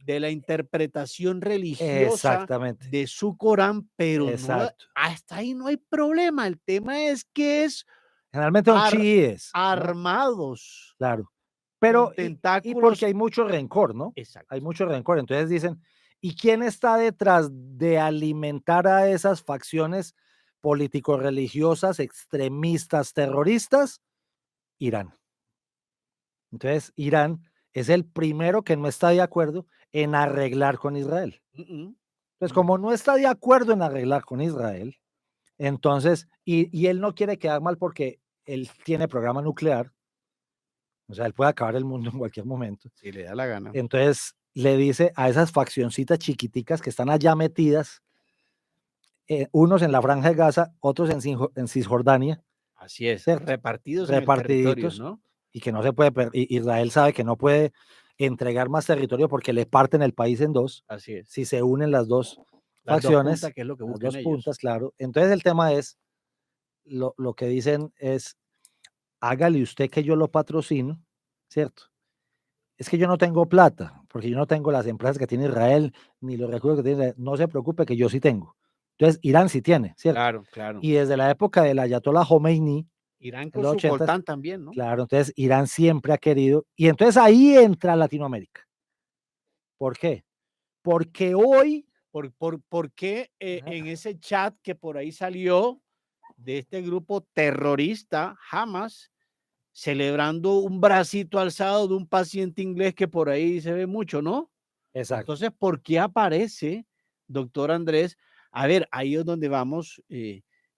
De la interpretación religiosa Exactamente, de su Corán, pero no, exacto. hasta ahí no hay problema. El tema es que es Generalmente son ar chiíes, ¿no? armados Claro. con Pero, y porque tentáculos. hay mucho rencor, ¿no? Hay Exacto. mucho rencor. Entonces dicen, ¿y quién está detrás de alimentar a esas facciones político-religiosas, extremistas, terroristas? Irán. Entonces, Irán es el primero que no está de acuerdo en arreglar con Israel. Entonces, como no está de acuerdo en arreglar con Israel, entonces, y él no quiere quedar mal porque él tiene programa nuclear, o sea, él puede acabar el mundo en cualquier momento. Si le da la gana. Entonces, le dice a esas faccioncitas chiquiticas que están allá metidas, unos en la Franja de Gaza, otros en Cisjordania, Así es, ¿cierto? repartidos en el territorio, Repartiditos, ¿no? y que no se puede, Israel sabe que no puede entregar más territorio porque le parten el país en dos, Así es. si se unen las dos Las dos facciones, puntas, que es lo que las buscan dos ellos. puntas, claro. Entonces el tema es, lo que dicen es, hágale usted que yo lo patrocino, ¿cierto? Es que yo no tengo plata, porque yo no tengo las empresas que tiene Israel, ni los recursos que tiene Israel. No se preocupe que yo sí tengo. Entonces, Irán sí tiene, ¿cierto? Claro, claro. Y desde la época del Ayatollah Khomeini, Irán en con los su 80, coltán también, ¿no? claro, entonces Irán siempre ha querido, y entonces ahí entra Latinoamérica. ¿Por qué? Porque hoy, ¿Por qué en ese chat que por ahí salió de este grupo terrorista, Hamas, celebrando un bracito alzado de un paciente inglés que por ahí se ve mucho, ¿no? exacto, Entonces, ¿por qué aparece, doctor Andrés? A ver, ahí es donde vamos.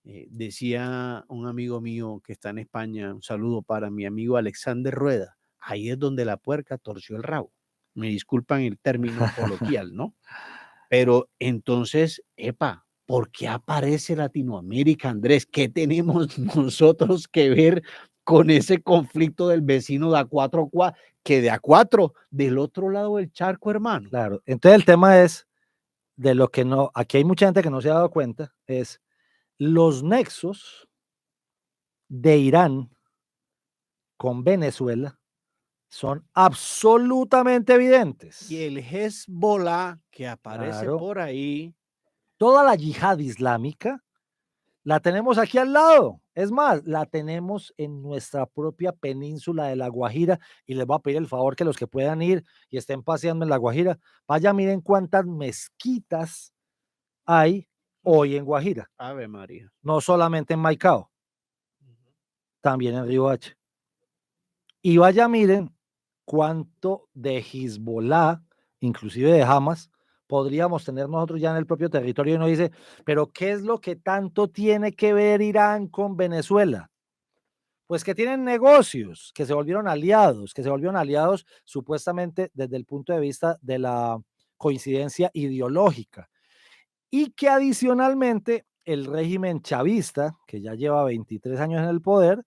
Decía un amigo mío que está en España, un saludo para mi amigo Alexander Rueda, ahí es donde la puerca torció el rabo. Me disculpan el término coloquial, ¿no? Pero entonces, epa, ¿por qué aparece Latinoamérica, Andrés? ¿Qué tenemos nosotros que ver con ese conflicto del vecino de A4, que de A4 del otro lado del charco, hermano? claro. Entonces el tema es, de lo que no, aquí hay mucha gente que no se ha dado cuenta, es los nexos de Irán con Venezuela son absolutamente evidentes. Y el Hezbollah que aparece Claro, por ahí, toda la yihad islámica la tenemos aquí al lado. Es más, la tenemos en nuestra propia península de La Guajira y les voy a pedir el favor que los que puedan ir y estén paseando en La Guajira, vaya, miren cuántas mezquitas hay hoy en Guajira, Ave María. no solamente en Maicao, también en Riohacha. Y vaya, miren cuánto de Hezbollah, inclusive de Hamas, podríamos tener nosotros ya en el propio territorio. Y uno dice, pero ¿qué es lo que tanto tiene que ver Irán con Venezuela? Pues que tienen negocios, que se volvieron aliados supuestamente desde el punto de vista de la coincidencia ideológica. Y que adicionalmente el régimen chavista, que ya lleva 23 años en el poder,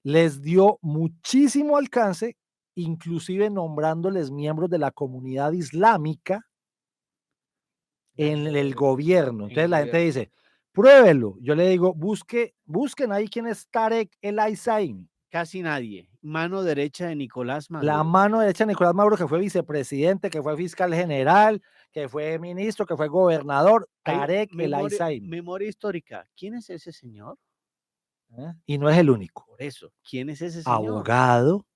les dio muchísimo alcance, inclusive nombrándoles miembros de la comunidad islámica en el gobierno. En el Entonces la gente gobierno. dice, pruébelo. Yo le digo, busquen ahí quién es Tarek El Aisain, Casi nadie. Mano derecha de Nicolás la Maduro. mano derecha de Nicolás Maduro, que fue vicepresidente, que fue fiscal general, que fue ministro, que fue gobernador, Hay Tarek El memoria, Aisain. memoria histórica. ¿Quién es ese señor? Y no es el único. Por eso, ¿quién es ese señor? Abogado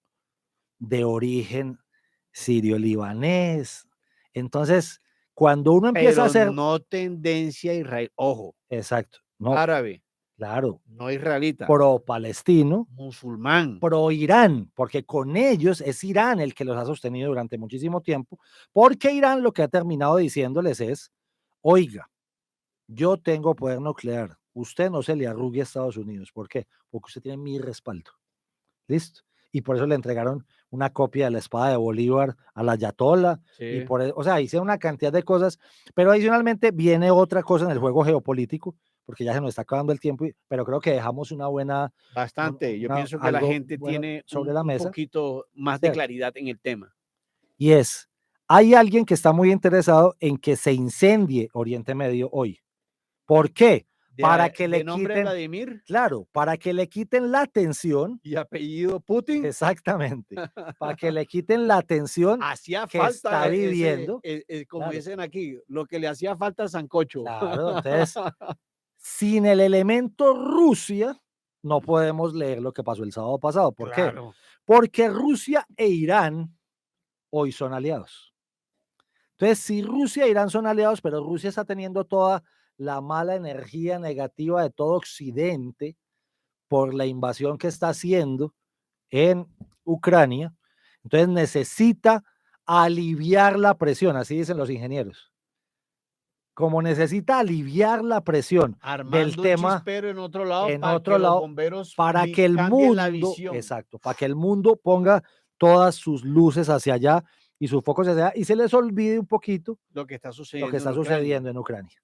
de origen sirio-libanés. Entonces, cuando uno empieza a Pero hacer, no tendencia a Israel. Ojo, exacto, no, árabe, claro, no israelita, pro-palestino, musulmán. pro-Irán, porque con ellos es Irán el que los ha sostenido durante muchísimo tiempo, porque Irán lo que ha terminado diciéndoles es, oiga, yo tengo poder nuclear, usted no se le arrugue a Estados Unidos. ¿Por qué? Porque usted tiene mi respaldo. ¿Listo? Y por eso le entregaron una copia de la espada de Bolívar a la Ayatollah, y Sí, o sea, hicieron una cantidad de cosas, pero adicionalmente viene otra cosa en el juego geopolítico, porque ya se nos está acabando el tiempo, pero creo que dejamos una buena, bastante. Yo pienso que la algo gente bueno tiene sobre la un mesa, poquito más de ¿cierto? claridad en el tema. Y es, hay alguien que está muy interesado en que se incendie Oriente Medio hoy. ¿Por qué? Para que De le nombre quiten, Vladimir claro, para que le quiten la atención, y apellido Putin. exactamente, para que le quiten la atención Hacía que falta está viviendo, como claro, dicen aquí, lo que le hacía falta a sancocho. claro, entonces, sin el elemento Rusia, no podemos leer lo que pasó el sábado pasado. ¿Por qué? Claro. Porque Rusia e Irán hoy son aliados. Entonces, si Rusia e Irán son aliados, pero Rusia está teniendo toda la mala energía negativa de todo Occidente por la invasión que está haciendo en Ucrania, entonces necesita aliviar la presión, así dicen los ingenieros. Como necesita aliviar la presión del Armando un tema chispero en otro lado en para otro que los lado, bomberos para que el cambien la mundo, visión. exacto, para que el mundo ponga todas sus luces hacia allá y sus focos hacia allá y se les olvide un poquito Lo que está lo que sucediendo en está Ucrania, sucediendo en Ucrania.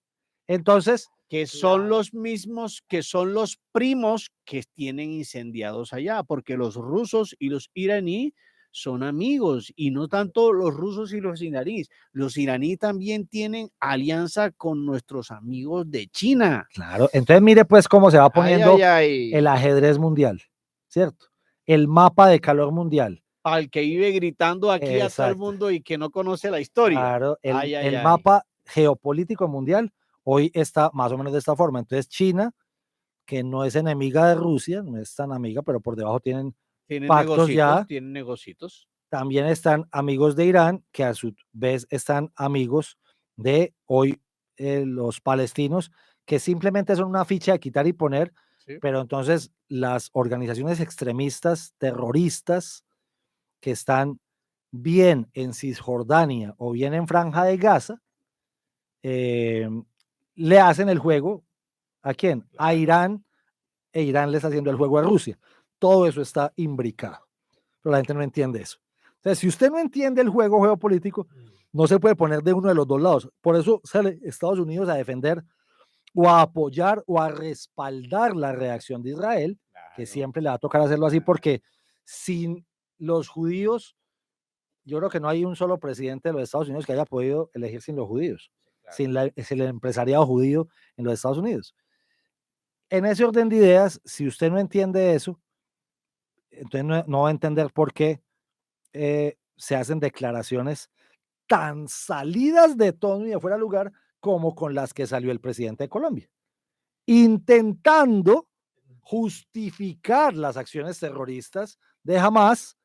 Entonces, que son claro, los mismos, que son los primos que tienen incendiados allá, porque los rusos y los iraníes son amigos y no tanto los rusos y los iraníes. Los iraníes también tienen alianza con nuestros amigos de China. claro. Entonces, mire pues cómo se va Ay, ay, poniendo ay. el ajedrez mundial, ¿cierto? El mapa de calor mundial. Para el que vive gritando aquí a todo el Exacto. mundo y que no conoce la historia. Claro, Ay, ay, el ay. mapa geopolítico mundial hoy está más o menos de esta forma. Entonces, China, que no es enemiga de Rusia, no es tan amiga, pero por debajo tienen pactos ya, Tienen negocitos. también están amigos de Irán, que a su vez están amigos de hoy los palestinos, que simplemente son una ficha de quitar y poner, Sí. pero entonces las organizaciones extremistas, terroristas, que están bien en Cisjordania o bien en Franja de Gaza, eh, le hacen el juego ¿a quién? A Claro. Irán, e Irán le está haciendo el juego a Rusia. Todo eso está imbricado, pero la gente no entiende eso. Entonces, si usted no entiende el juego geopolítico, no se puede poner de uno de los dos lados. Por eso sale Estados Unidos a defender o a apoyar o a respaldar la reacción de Israel, que Claro. siempre le va a tocar hacerlo así, porque sin los judíos, yo creo que no hay un solo presidente de los Estados Unidos que haya podido elegir sin los judíos, Claro. sin el empresariado judío en los Estados Unidos. En ese orden de ideas, si usted no entiende eso, entonces no va a entender por qué se hacen declaraciones tan salidas de tono y de fuera de lugar como con las que salió el presidente de Colombia, intentando justificar las acciones terroristas de Hamas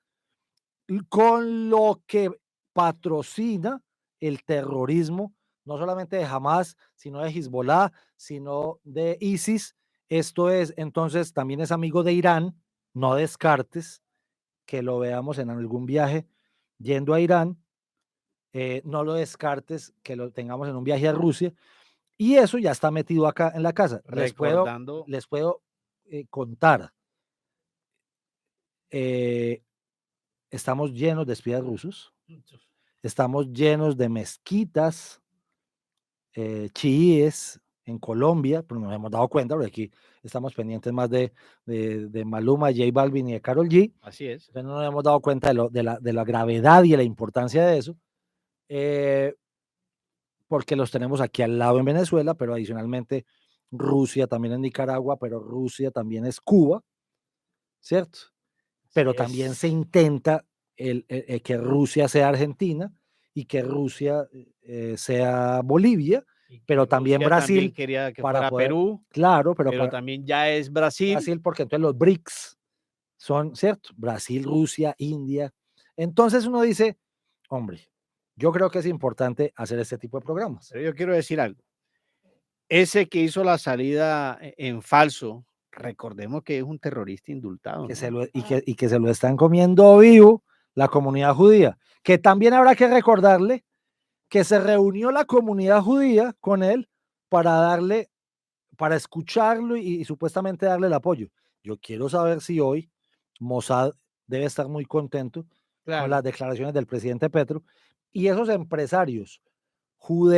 con lo que patrocina el terrorismo, no solamente de Hamas, sino de Hezbollah, sino de ISIS. Esto es, entonces, también es amigo de Irán, no descartes que lo veamos en algún viaje yendo a Irán, no lo descartes que lo tengamos en un viaje a Rusia, y eso ya está metido acá en la casa. Recordando, Les puedo contar, eh, estamos llenos de espías rusos, estamos llenos de mezquitas chiíes en Colombia, pero nos hemos dado cuenta, porque aquí estamos pendientes más de Maluma, J Balvin y de Karol G, así es. entonces no nos hemos dado cuenta de la gravedad y de la importancia de eso, eh, porque los tenemos aquí al lado en Venezuela, pero adicionalmente Rusia también es Nicaragua, pero Rusia también es Cuba, ¿cierto? Así Pero también se es. intenta que Rusia sea Argentina y que Rusia sea Bolivia, Y que pero también Rusia también Brasil quería que para fuera poder, Perú, claro, pero pero para también ya es Brasil. Brasil, porque entonces los BRICS son, ¿cierto? Brasil, Rusia, India. Entonces uno dice, hombre, yo creo que es importante hacer este tipo de programas. Pero yo quiero decir algo. Ese que hizo la salida en falso, recordemos que es un terrorista indultado, ¿no? Y que se lo están comiendo vivo la comunidad judía, que también habrá que recordarle que se reunió la comunidad judía con él para darle, para escucharlo y supuestamente darle el apoyo. Yo quiero saber si hoy Mossad debe estar muy contento con las Claro. declaraciones del presidente Petro y esos empresarios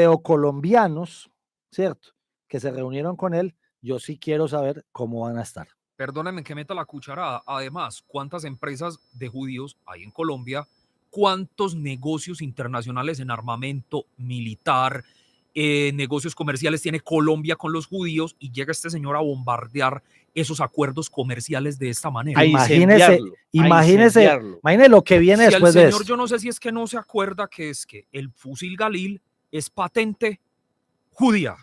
judeocolombianos, ¿cierto? Que se reunieron con él, yo sí quiero saber cómo van a estar. Perdónenme que meta la cucharada. Además, ¿cuántas empresas de judíos hay en Colombia cuántos negocios internacionales en armamento militar, negocios comerciales tiene Colombia con los judíos, y llega este señor a bombardear esos acuerdos comerciales de esta manera. Imagínese imagínese lo que viene Si después el de señor, eso. yo no sé si es que no se acuerda que es que el fusil Galil es patente judía.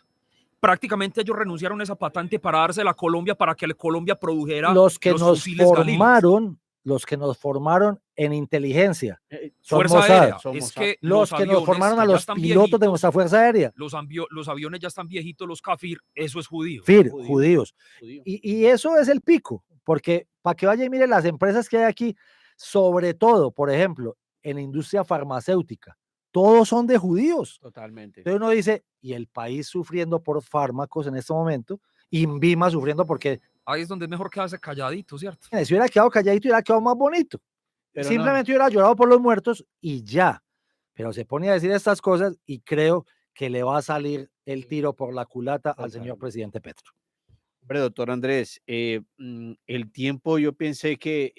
Prácticamente ellos renunciaron a esa patente para dársela a Colombia, para que Colombia produjera Los que los nos fusiles Galil. formaron en inteligencia son Fuerza Mossad. Aérea. Es que Los que nos formaron a los pilotos de nuestra Fuerza Aérea. Los aviones ya están viejitos, los Kafir, eso es judío. Judíos. Y eso es el pico, porque para que vaya y mire las empresas que hay aquí, sobre todo, por ejemplo, en la industria farmacéutica, todos son de judíos. Totalmente. Entonces uno dice, y el país sufriendo por fármacos en este momento, INVIMA sufriendo porque Ahí es donde es mejor quedarse calladito, ¿cierto? si hubiera quedado calladito, hubiera quedado más bonito. Pero Simplemente hubiera llorado por los muertos y ya. Pero se pone a decir estas cosas y creo que le va a salir el tiro por la culata al señor presidente Petro. Hombre, doctor Andrés, el tiempo yo pensé que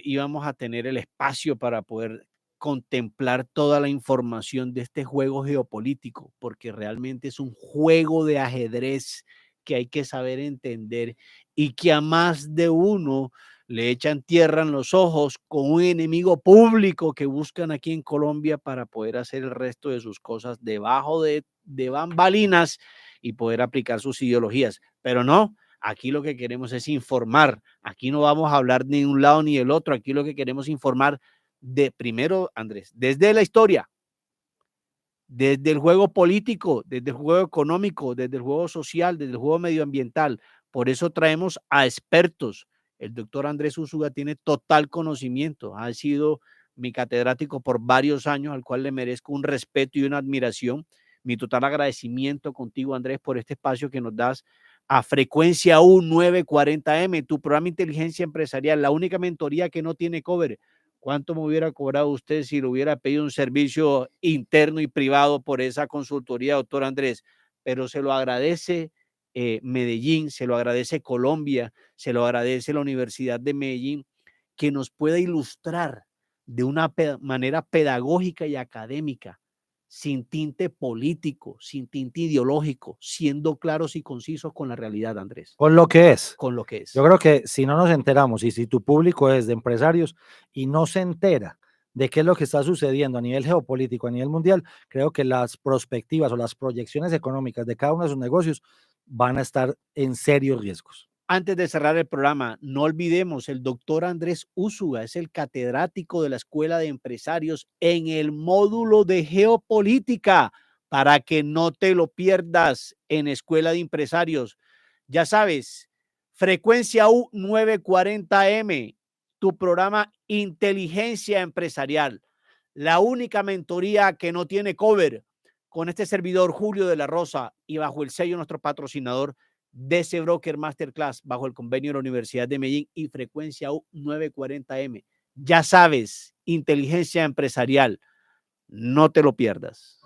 íbamos a tener el espacio para poder contemplar toda la información de este juego geopolítico, porque realmente es un juego de ajedrez que hay que saber entender y que a más de uno le echan tierra en los ojos con un enemigo público que buscan aquí en Colombia para poder hacer el resto de sus cosas debajo de bambalinas y poder aplicar sus ideologías. Pero no, aquí lo que queremos es informar. Aquí no vamos a hablar ni de un lado ni del otro. Aquí lo que queremos es informar de primero, Andrés, desde la historia, desde el juego político, desde el juego económico, desde el juego social, desde el juego medioambiental. Por eso traemos a expertos. El doctor Andrés Úsuga tiene total conocimiento. Ha sido mi catedrático por varios años, al cual le merezco un respeto y una admiración. Mi total agradecimiento contigo, Andrés, por este espacio que nos das a Frecuencia U940M, tu programa Inteligencia Empresarial, la única mentoría que no tiene cover. ¿Cuánto me hubiera cobrado usted si le hubiera pedido un servicio interno y privado por esa consultoría, doctor Andrés? Pero se lo agradece Medellín, se lo agradece Colombia, se lo agradece la Universidad de Medellín, que nos pueda ilustrar de una manera pedagógica y académica, sin tinte político, sin tinte ideológico, siendo claros y concisos con la realidad, Andrés. Con lo que es. Con lo que es. Yo creo que si no nos enteramos y si tu público es de empresarios y no se entera de qué es lo que está sucediendo a nivel geopolítico, a nivel mundial, creo que las perspectivas o las proyecciones económicas de cada uno de sus negocios van a estar en serios riesgos. Antes de cerrar el programa, no olvidemos, el doctor Andrés Úsuga es el catedrático de la Escuela de Empresarios en el módulo de geopolítica, para que no te lo pierdas en Escuela de Empresarios. Ya sabes, Frecuencia U940M, tu programa Inteligencia Empresarial, la única mentoría que no tiene cover, con este servidor Julio de la Rosa y bajo el sello de nuestro patrocinador DC Broker Masterclass, bajo el convenio de la Universidad de Medellín y Frecuencia U940M. Ya sabes, inteligencia empresarial, no te lo pierdas.